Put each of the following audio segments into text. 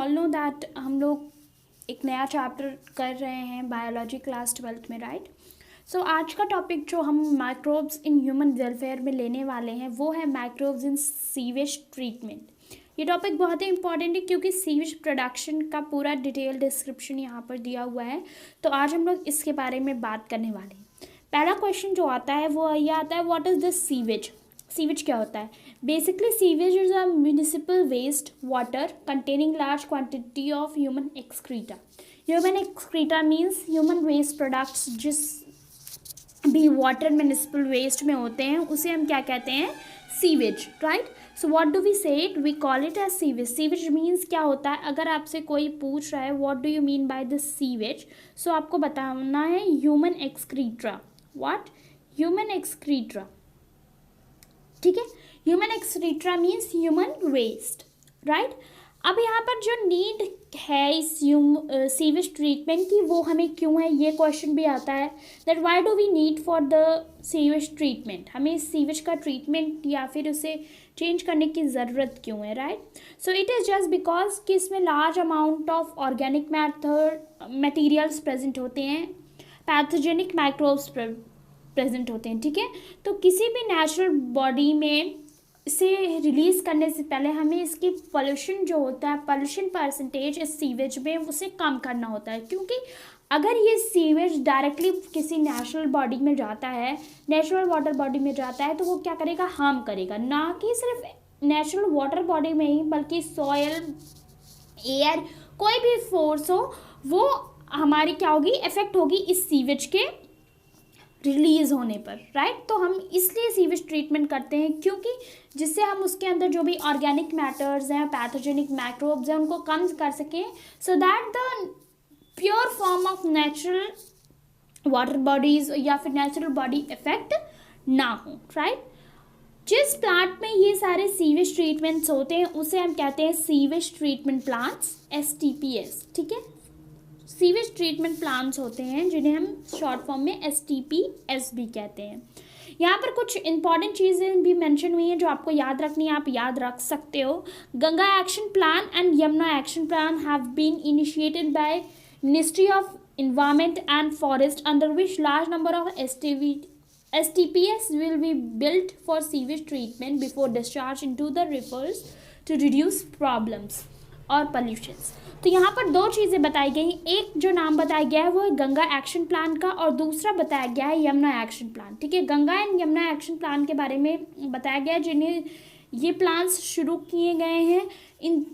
All know that हम लोग एक नया चैप्टर कर रहे हैं बायोलॉजी क्लास 12th में, राइट। सो आज का टॉपिक जो हम माइक्रोब्स इन ह्यूमन वेलफेयर में लेने वाले हैं वो है माइक्रोब्स इन सीवेज ट्रीटमेंट। ये टॉपिक बहुत ही इंपॉर्टेंट है क्योंकि सीवेज प्रोडक्शन का पूरा डिटेल डिस्क्रिप्शन यहाँ पर दिया हुआ है, तो आज हम लोग इसके बारे में बात करने वाले हैं। पहला क्वेश्चन जो आता है वो ये आता है, what is this sewage. Sewage क्या होता है? Basically sewage is a municipal waste water containing large quantity of human excreta. Human excreta means human waste products जिस भी वाटर म्यूनिसिपल वेस्ट में होते हैं उसे हम क्या कहते हैं? Sewage, right. So what do we say it? We call it as sewage. Sewage means क्या होता है? अगर आपसे कोई पूछ रहा है what do you mean by this sewage, so आपको बताना है human excreta. What? Human excreta, ठीक है। Human excreta means human waste, right. अब यहाँ पर जो नीड है इस सीवेज ट्रीटमेंट की वो हमें क्यों है, ये क्वेश्चन भी आता है that why do we need for the sewage treatment. हमें सीवेज का ट्रीटमेंट या फिर उसे चेंज करने की ज़रूरत क्यों है, right. So it is just because कि इसमें large amount of organic materials present होते हैं, पैथोजेनिक माइक्रोब्स प्रेजेंट होते हैं, ठीक है। तो किसी भी नेचुरल बॉडी में इसे रिलीज़ करने से पहले हमें इसकी पोल्यूशन जो होता है, पोल्यूशन परसेंटेज इस सीवेज में उसे कम करना होता है, क्योंकि अगर ये सीवेज डायरेक्टली किसी नेचुरल बॉडी में जाता है, नेचुरल वाटर बॉडी में जाता है, तो वो क्या करेगा? हार्म करेगा, ना कि सिर्फ नेचुरल वाटर बॉडी में ही बल्कि सॉयल, एयर, कोई भी फोर्स हो वो हमारी क्या होगी? इफेक्ट होगी इस सीवेज के रिलीज़ होने पर, राइट। तो हम इसलिए सीवेज ट्रीटमेंट करते हैं क्योंकि जिससे हम उसके अंदर जो भी ऑर्गेनिक मैटर्स हैं, पैथोजेनिक माइक्रोब्स हैं, उनको कम कर सकें, so that the pure form of natural water bodies या फिर नेचुरल बॉडी इफेक्ट ना हो, राइट। जिस प्लांट में ये सारे सीवेज ट्रीटमेंट्स होते हैं उसे हम कहते हैं सीवेज ट्रीटमेंट प्लांट्स, STPs, ठीक है। सीवेज ट्रीटमेंट प्लांट्स होते हैं जिन्हें हम शॉर्ट फॉर्म में STPs भी कहते हैं। यहाँ पर कुछ इंपॉर्टेंट चीज़ें भी मेंशन हुई हैं जो आपको याद रखनी है, आप याद रख सकते हो। Ganga action plan and Yamuna action plan have been initiated by ministry of environment and forest under which large number of STPs will be built for sewage treatment before discharge into the rivers to reduce problems और pollutions। तो यहाँ पर दो चीज़ें बताई गई, एक जो नाम बताया गया है वो है गंगा एक्शन प्लान का और दूसरा बताया गया है यमुना एक्शन प्लान, ठीक है। Ganga and Yamuna action plan के बारे में बताया गया है जिन्हें ये प्लान्स शुरू किए गए हैं in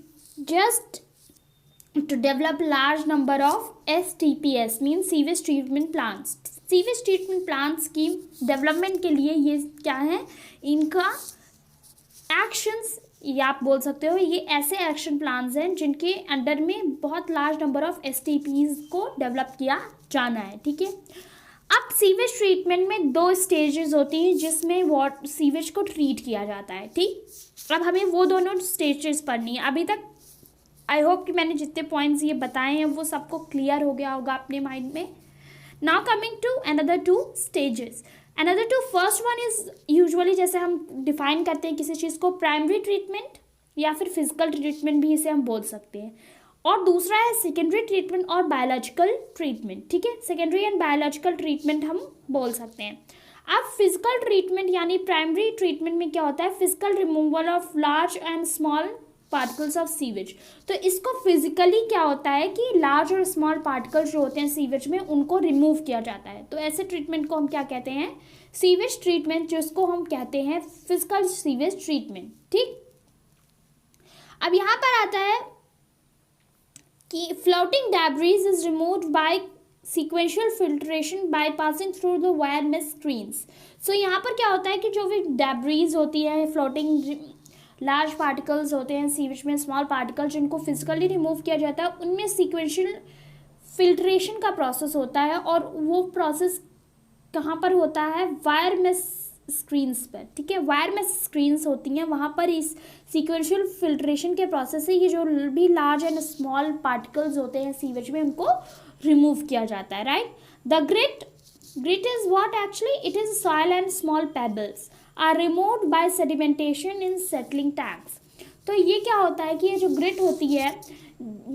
just to develop large number of STPs mean sewage treatment plants. Sewage treatment plants की डेवलपमेंट के लिए ये क्या है, इनका एक्शंस या आप बोल सकते हो ये ऐसे एक्शन प्लान्स हैं जिनके अंडर में बहुत लार्ज नंबर ऑफ STPs को डेवलप किया जाना है, ठीक है। अब सीवेज ट्रीटमेंट में दो स्टेजेस होती हैं जिसमें सीवेज को ट्रीट किया जाता है, ठीक। अब हमें वो दोनों स्टेजेस पढ़नी है। अभी तक आई होप कि मैंने जितने पॉइंट्स ये बताए हैं वो सबको क्लियर हो गया होगा अपने माइंड में। Now coming to another two stages. Another two, first one is usually जैसे हम डिफाइन करते हैं किसी चीज़ को, प्राइमरी ट्रीटमेंट या फिर फिजिकल ट्रीटमेंट भी इसे हम बोल सकते हैं, और दूसरा है सेकेंडरी ट्रीटमेंट और बायोलॉजिकल ट्रीटमेंट, ठीक है। सेकेंडरी एंड बायोलॉजिकल ट्रीटमेंट हम बोल सकते हैं। अब फिजिकल ट्रीटमेंट यानी प्राइमरी ट्रीटमेंट में क्या होता है? Physical removal of large and small particles of sewage. तो इसको फिजिकली क्या होता है कि लार्ज और स्मॉल पार्टिकल्स जो होते हैं सीवेज में उनको रिमूव किया जाता है। तो ऐसे ट्रीटमेंट को हम क्या कहते हैं? सीवेज ट्रीटमेंट, जिसको हम कहते हैं फिजिकल सीवेज ट्रीटमेंट, ठीक। अब यहाँ पर आता है कि floating debris is removed by sequential filtration by passing through the wire mesh screens. So यहाँ पर क्या होता है कि जो भी डेब्रीज होती है, फ्लोटिंग लार्ज पार्टिकल्स होते हैं सीवेज में, स्मॉल पार्टिकल्स जिनको फिजिकली रिमूव किया जाता है, उनमें सीक्वेंशियल फिल्ट्रेशन का प्रोसेस होता है और वो प्रोसेस कहाँ पर होता है? वायर मेश स्क्रीन्स पर, ठीक है। वायर मेश स्क्रीन्स होती हैं, वहाँ पर इस सीक्वेंशियल फिल्ट्रेशन के प्रोसेस से ये जो भी लार्ज एंड स्मॉल पार्टिकल्स होते हैं सीवेज में उनको रिमूव किया जाता है, right. The grit is what actually? It is soil and small pebbles are removed by sedimentation in settling tanks। तो ये क्या होता है कि ये जो ग्रिट होती है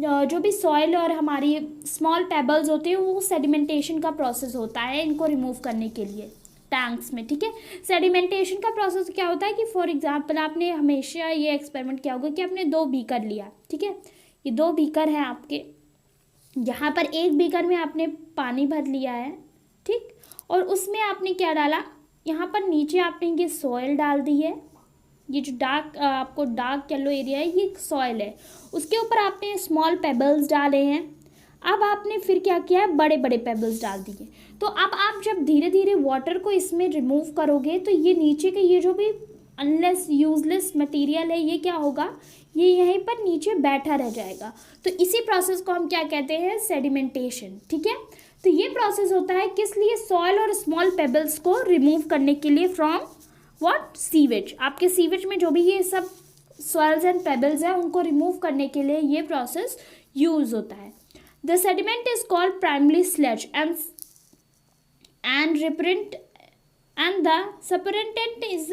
जो भी सॉइल और हमारी स्मॉल पेबल्स होते हैं वो सेडिमेंटेशन का प्रोसेस होता है इनको रिमूव करने के लिए टैंक्स में, ठीक है। सेडिमेंटेशन का प्रोसेस क्या होता है कि फॉर एग्जांपल आपने हमेशा ये एक्सपेरिमेंट किया होगा कि आपने 2 बीकर लिया, ठीक है। ये 2 बीकर हैं आपके, यहाँ पर एक बीकर में आपने पानी भर लिया है, ठीक, और उसमें आपने क्या डाला, यहाँ पर नीचे आपने ये सॉइल डाल दी है, ये जो आपको डार्क येलो एरिया है ये सॉइल है, उसके ऊपर आपने स्मॉल पेबल्स डाले हैं। अब आपने फिर क्या किया है, बड़े बड़े पेबल्स डाल दिए। तो अब आप जब धीरे धीरे वाटर को इसमें रिमूव करोगे तो ये नीचे के ये जो भी अनलेस यूजलेस मटेरियल है ये क्या होगा, ये यहीं पर नीचे बैठा रह जाएगा। तो इसी प्रोसेस को हम क्या कहते हैं, सेडिमेंटेशन, ठीक है। तो ये प्रोसेस होता है किस लिए, सॉइल और स्मॉल पेबल्स को रिमूव करने के लिए फ्रॉम व्हाट, सीवेज। आपके सीवेज में जो भी ये सब सॉइल्स एंड पेबल्स है उनको रिमूव करने के लिए ये प्रोसेस यूज होता है। The sediment is called primary sludge and रिपेरेंट and the supernatant is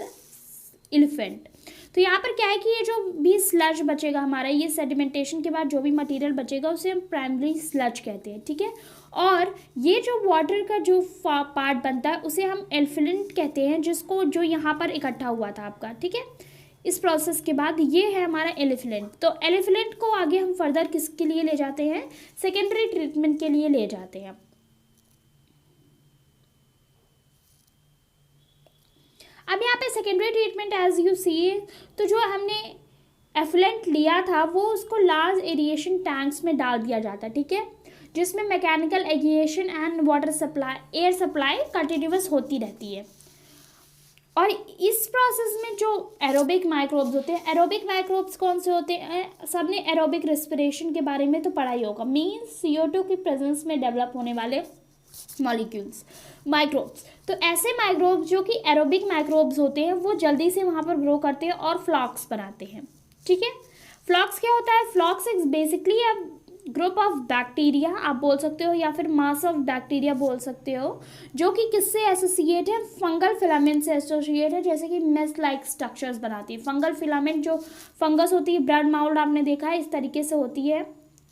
effluent. तो यहाँ पर क्या है कि ये जो भी स्लज बचेगा हमारा, ये सेडिमेंटेशन के बाद जो भी मटेरियल बचेगा उसे हम प्राइमरी स्लज कहते हैं, ठीक है। और ये जो वाटर का जो पार्ट बनता है उसे हम एलिफेंट कहते हैं, जिसको जो यहाँ पर इकट्ठा हुआ था आपका, ठीक है। इस प्रोसेस के बाद ये है हमारा एलिफेंट। तो एलिफेंट को आगे हम फर्दर किसके लिए ले जाते हैं, सेकेंडरी ट्रीटमेंट के लिए ले जाते हैं। अब यहाँ पे secondary treatment as you see, तो जो हमने एफ्लुएंट लिया था वो उसको लार्ज एरिएशन टैंक्स में डाल दिया जाता है, ठीक है, जिसमें mechanical agitation and water supply, air supply continuous होती रहती है। और इस प्रोसेस में जो एरोबिक माइक्रोब्स होते हैं, एरोबिक माइक्रोब्स कौन से होते हैं, सबने एरोबिक रेस्पिरेशन के बारे में तो पढ़ा ही होगा, मीन्स CO2 की प्रेजेंस में डेवलप होने वाले मॉलिक्यूल्स, माइक्रोब्स। तो ऐसे माइक्रोब्स जो कि एरोबिक माइक्रोब्स होते हैं वो जल्दी से वहाँ पर ग्रो करते हैं और फ्लॉक्स बनाते हैं, ठीक है। फ्लॉक्स क्या होता है, flocs is basically a group of bacteria आप बोल सकते हो, या फिर मास ऑफ बैक्टीरिया बोल सकते हो, जो कि किससे एसोसिएट है, फंगल फिलामेंट से एसोसिएट है, जैसे कि मेस लाइक स्ट्रक्चर्स बनाती है। फंगल फिलामेंट जो फंगस होती है, ब्रेड माउल्ड आपने देखा है इस तरीके से होती है,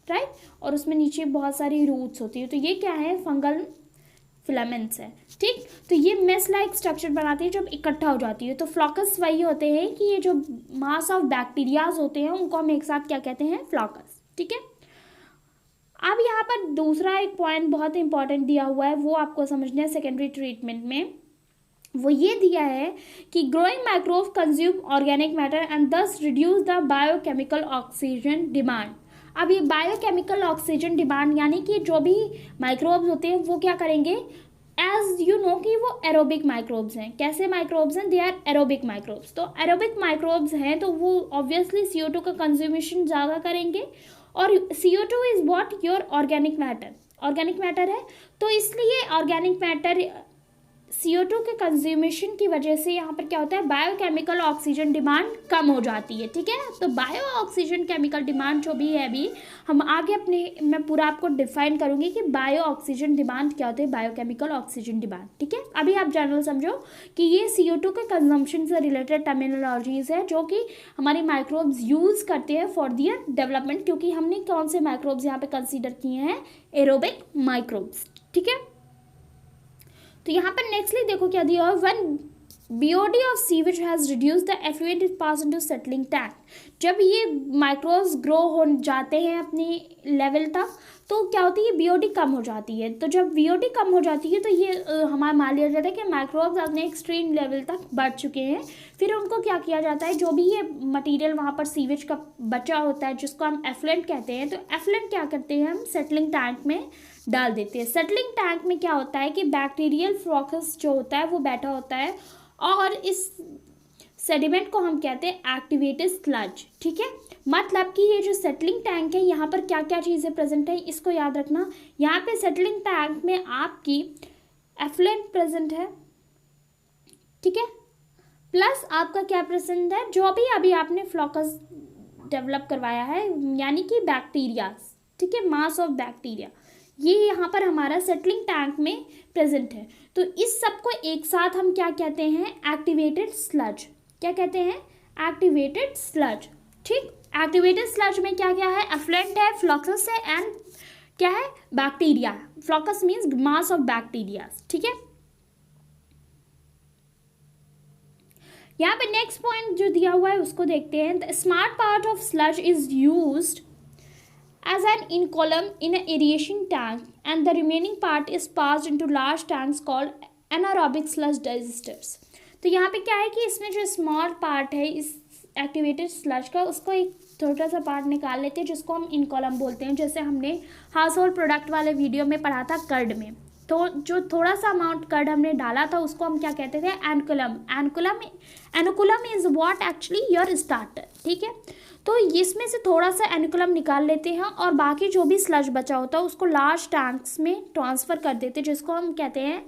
राइट, और उसमें नीचे बहुत सारी रूट्स होती है। तो ये क्या है, फंगल फिलामेंट्स है, ठीक। तो ये मेस लाइक स्ट्रक्चर बनाती है जब इकट्ठा हो जाती है। तो फ्लॉकस वही होते हैं कि ये जो मास ऑफ बैक्टीरियाज होते हैं उनको हम एक साथ क्या कहते हैं, फ्लॉकस, ठीक है। अब यहाँ पर दूसरा एक पॉइंट बहुत इंपॉर्टेंट दिया हुआ है, वो आपको समझना है सेकेंडरी ट्रीटमेंट में। वो ये दिया है कि growing microbe consume organic matter and thus reduce the biochemical oxygen demand. अब ये बायोकेमिकल ऑक्सीजन डिमांड यानी कि जो भी माइक्रोब्स होते हैं वो क्या करेंगे, एज यू नो कि वो एरोबिक माइक्रोब्स हैं। कैसे माइक्रोब्स हैं, दे आर एरोबिक माइक्रोब्स। तो एरोबिक माइक्रोब्स हैं तो वो ऑब्वियसली CO2 का कंज्यूमेशन ज़्यादा करेंगे, और CO2 is what, your organic matter, organic matter है। तो इसलिए ऑर्गेनिक मैटर CO2 के कंज्यूमेशन की वजह से यहाँ पर क्या होता है, बायोकेमिकल ऑक्सीजन डिमांड कम हो जाती है, ठीक है। तो बायो ऑक्सीजन केमिकल डिमांड जो भी है, अभी हम आगे मैं पूरा आपको डिफाइन करूँगी कि बायो ऑक्सीजन डिमांड क्या होती है, बायोकेमिकल ऑक्सीजन डिमांड, ठीक है। अभी आप जनरल समझो कि ये CO2 के कंजम्पशन से रिलेटेड टर्मिनोलॉजीज है जो कि हमारे माइक्रोब्स यूज़ करते हैं फॉर दियर डेवलपमेंट, क्योंकि हमने कौन से माइक्रोब्स यहाँ पे कंसिडर किए हैं, एरोबिक माइक्रोब्स, ठीक है। तो यहाँ पर नेक्स्टली देखो क्या दिया है, one BOD of sewage has reduce the effluent is pass into settling tank. जब ये माइक्रोब्स ग्रो हो जाते हैं अपने लेवल तक तो क्या होती है, BOD कम हो जाती है। तो जब BOD कम हो जाती है तो ये हमारा मान लिया जाता है कि माइक्रोब्स अपने एक्सट्रीम लेवल तक बढ़ चुके हैं। फिर उनको क्या किया जाता है, जो भी ये मटेरियल वहाँ पर सीवेज का बचा होता है जिसको हम एफ्लुएंट कहते हैं, तो एफ्लुएंट क्या करते हैं, हम सेटलिंग टैंक में डाल देते हैं। सेटलिंग टैंक में क्या होता है कि बैक्टीरियल फ्लॉकस जो होता है वो बैठा होता है, और इस सेडिमेंट को हम कहते हैं एक्टिवेटेड स्लज, ठीक है। मतलब कि ये जो सेटलिंग टैंक है यहाँ पर क्या क्या चीज़ें प्रेजेंट है, इसको याद रखना। यहाँ पे सेटलिंग टैंक में आपकी एफ्लुएंट प्रेजेंट है, ठीक है, प्लस आपका क्या प्रेजेंट है, जो भी अभी आपने फ्लॉकस डेवलप करवाया है यानी कि बैक्टीरिया, ठीक है, मास ऑफ बैक्टीरिया, ये यहाँ पर हमारा सेटलिंग टैंक में प्रेजेंट है। तो इस सब को एक साथ हम क्या कहते हैं, एक्टिवेटेड स्लज। क्या कहते हैं, एक्टिवेटेड स्लज, ठीक। एक्टिवेटेड स्लज में क्या क्या है, एफ्लुएंट है, फ्लक्सस है एंड क्या है, bacteria. Flux means mass of bacteria, ठीक है। यहाँ पे नेक्स्ट पॉइंट जो दिया हुआ है उसको देखते हैं। The smart part of sludge is used as an in column in an aeration tank and the remaining part is passed into large tanks called anaerobic sludge digesters। तो यहाँ पे क्या है कि इसमें जो स्मॉल पार्ट है इस एक्टिवेटेड स्लज का, उसको एक छोटा सा पार्ट निकाल लेते हैं जिसको हम इन कॉलम बोलते हैं। जैसे हमने हाउस होल्ड प्रोडक्ट वाले वीडियो में पढ़ा था कर्ड में, तो जो थोड़ा सा अमाउंट कर्ड हमने डाला था उसको हम क्या कहते थे, inoculum. Inoculum is what actually your starter, ठीक है। तो इसमें से थोड़ा सा एनुकुलम निकाल लेते हैं और बाकी जो भी स्लज बचा होता है उसको लार्ज टैंक्स में ट्रांसफ़र कर देते हैं जिसको हम कहते हैं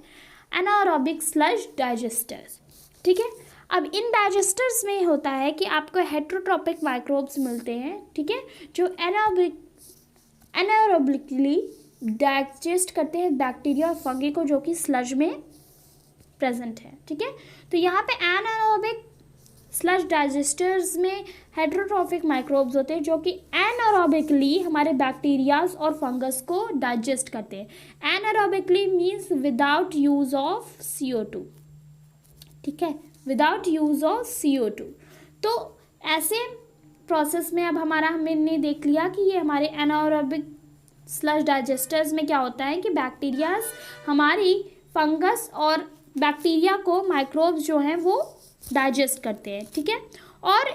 एनारोबिक स्लज डाइजेस्टर्स, ठीक है। अब इन डाइजेस्टर्स में होता है कि आपको हेट्रोट्रोपिक माइक्रोब्स मिलते हैं, ठीक है, जो एनारोबिकली डाइजेस्ट करते हैं बैक्टीरिया और फंगी को जो कि स्लज में प्रेजेंट है, ठीक है। तो यहाँ पे एनारोबिक स्लज डाइजेस्टर्स में हेट्रोट्रोफिक माइक्रोब्स होते हैं जो कि एनारोबिकली हमारे बैक्टीरियाज और फंगस को डाइजेस्ट करते हैं। Anaerobically means without use of CO2, ठीक है, विदाउट यूज ऑफ CO2। तो ऐसे प्रोसेस में अब हमने देख लिया कि ये हमारे एनारोबिक स्लज डाइजेस्टर्स में क्या होता है कि बैक्टीरियाज हमारी फंगस और बैक्टीरिया को माइक्रोब्स जो हैं वो डाइजेस्ट करते हैं, ठीक है। और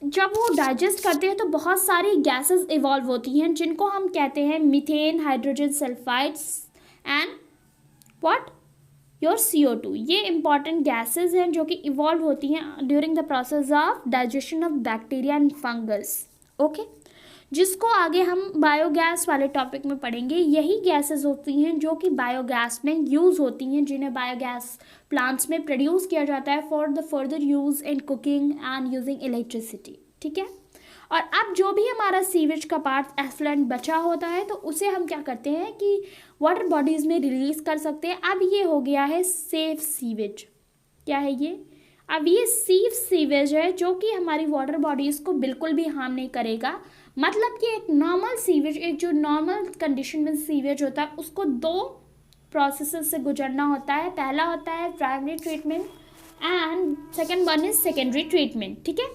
जब वो डाइजेस्ट करते हैं तो बहुत सारी गैसेस इवॉल्व होती हैं जिनको हम कहते हैं methane, hydrogen sulphides and what, your CO2। ये इंपॉर्टेंट गैसेस हैं जो कि इवॉल्व होती हैं during the process of digestion of bacteria and fungus, okay, जिसको आगे हम बायोगैस वाले टॉपिक में पढ़ेंगे। यही गैसेस होती हैं जो कि बायोगैस में यूज़ होती हैं, जिन्हें बायोगैस प्लांट्स में प्रोड्यूस किया जाता है for the further use in cooking and using electricity, ठीक है। और अब जो भी हमारा सीवेज का पार्ट एफ्लुएंट बचा होता है तो उसे हम क्या करते हैं कि वाटर बॉडीज़ में रिलीज़ कर सकते हैं। अब ये हो गया है सेफ सीवेज। क्या है ये? अब ये सेफ सीवेज है जो कि हमारी वाटर बॉडीज़ को बिल्कुल भी हार्म नहीं करेगा। मतलब कि एक नॉर्मल सीवेज, एक जो नॉर्मल कंडीशन में सीवेज होता है उसको दो प्रोसेसेस से गुजरना होता है। पहला होता है primary treatment and second one is secondary treatment, ठीक है।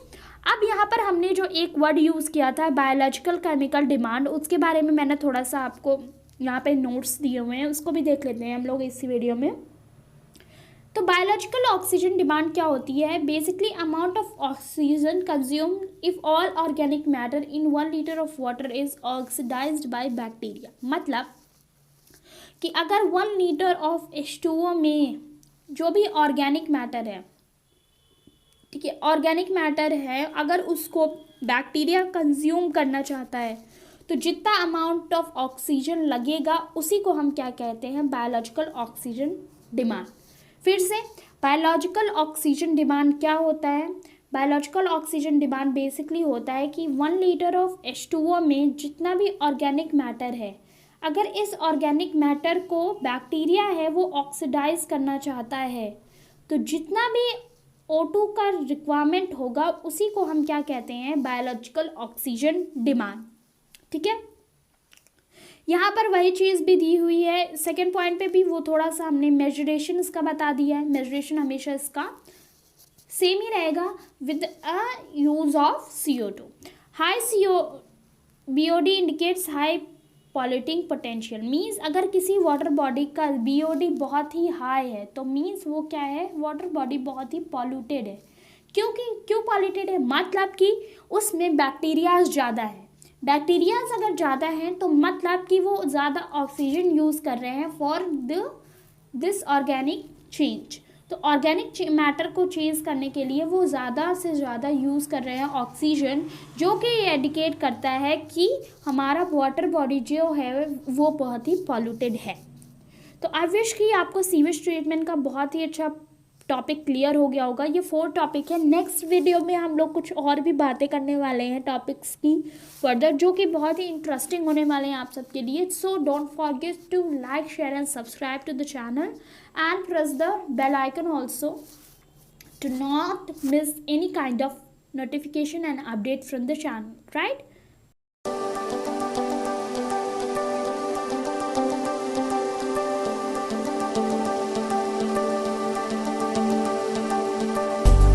अब यहाँ पर हमने जो एक वर्ड यूज़ किया था बायोलॉजिकल केमिकल डिमांड, उसके बारे में मैंने थोड़ा सा आपको यहाँ पे नोट्स दिए हुए हैं, उसको भी देख लेते हैं हम लोग इसी वीडियो में। तो बायोलॉजिकल ऑक्सीजन डिमांड क्या होती है? Basically amount of oxygen consumed if all organic matter in 1 litre of water is oxidised by bacteria. मतलब कि अगर 1 लीटर ऑफ H2O में जो भी ऑर्गेनिक मैटर है, ठीक है, ऑर्गेनिक मैटर है, अगर उसको बैक्टीरिया कंज्यूम करना चाहता है तो जितना अमाउंट ऑफ ऑक्सीजन लगेगा उसी को हम क्या कहते हैं? Biological oxygen demand. फिर से बायोलॉजिकल ऑक्सीजन डिमांड क्या होता है? बायोलॉजिकल ऑक्सीजन डिमांड बेसिकली होता है कि 1 लीटर ऑफ H2O में जितना भी ऑर्गेनिक मैटर है, अगर इस ऑर्गेनिक मैटर को बैक्टीरिया है वो ऑक्सीडाइज करना चाहता है तो जितना भी O2 का रिक्वायरमेंट होगा उसी को हम क्या कहते हैं? बायोलॉजिकल ऑक्सीजन डिमांड, ठीक है। यहाँ पर वही चीज़ भी दी हुई है। सेकेंड पॉइंट पे भी वो थोड़ा सा हमने मेजरेशन इसका बता दिया है। मेजरेशन हमेशा इसका सेम ही रहेगा with a use of CO2। High BOD indicates high polluting potential. Means अगर किसी वाटर बॉडी का BOD बहुत ही हाई है तो मीन्स वो क्या है? वाटर बॉडी बहुत ही पॉल्यूटेड है। क्यों पॉल्यूटेड है? मतलब कि उसमें बैक्टीरियाज ज़्यादा है। बैक्टीरियाज अगर ज़्यादा हैं तो मतलब कि वो ज़्यादा ऑक्सीजन यूज़ कर रहे हैं फॉर दिस ऑर्गेनिक चेंज। तो ऑर्गेनिक मैटर को चेंज करने के लिए वो ज़्यादा से ज़्यादा यूज़ कर रहे हैं ऑक्सीजन, जो कि ये इंडिकेट करता है कि हमारा वाटर बॉडी जो है वो बहुत ही पॉल्यूटेड है। तो आई विश कि आपको सीवेज ट्रीटमेंट का बहुत ही अच्छा टॉपिक क्लियर हो गया होगा। ये 4 टॉपिक है। नेक्स्ट वीडियो में हम लोग कुछ और भी बातें करने वाले हैं टॉपिक्स की फर्दर, जो कि बहुत ही इंटरेस्टिंग होने वाले हैं आप सबके लिए। So don't forget to like, share and subscribe to the channel and press the bell icon also to not miss any kind of notification and update from the channel, right?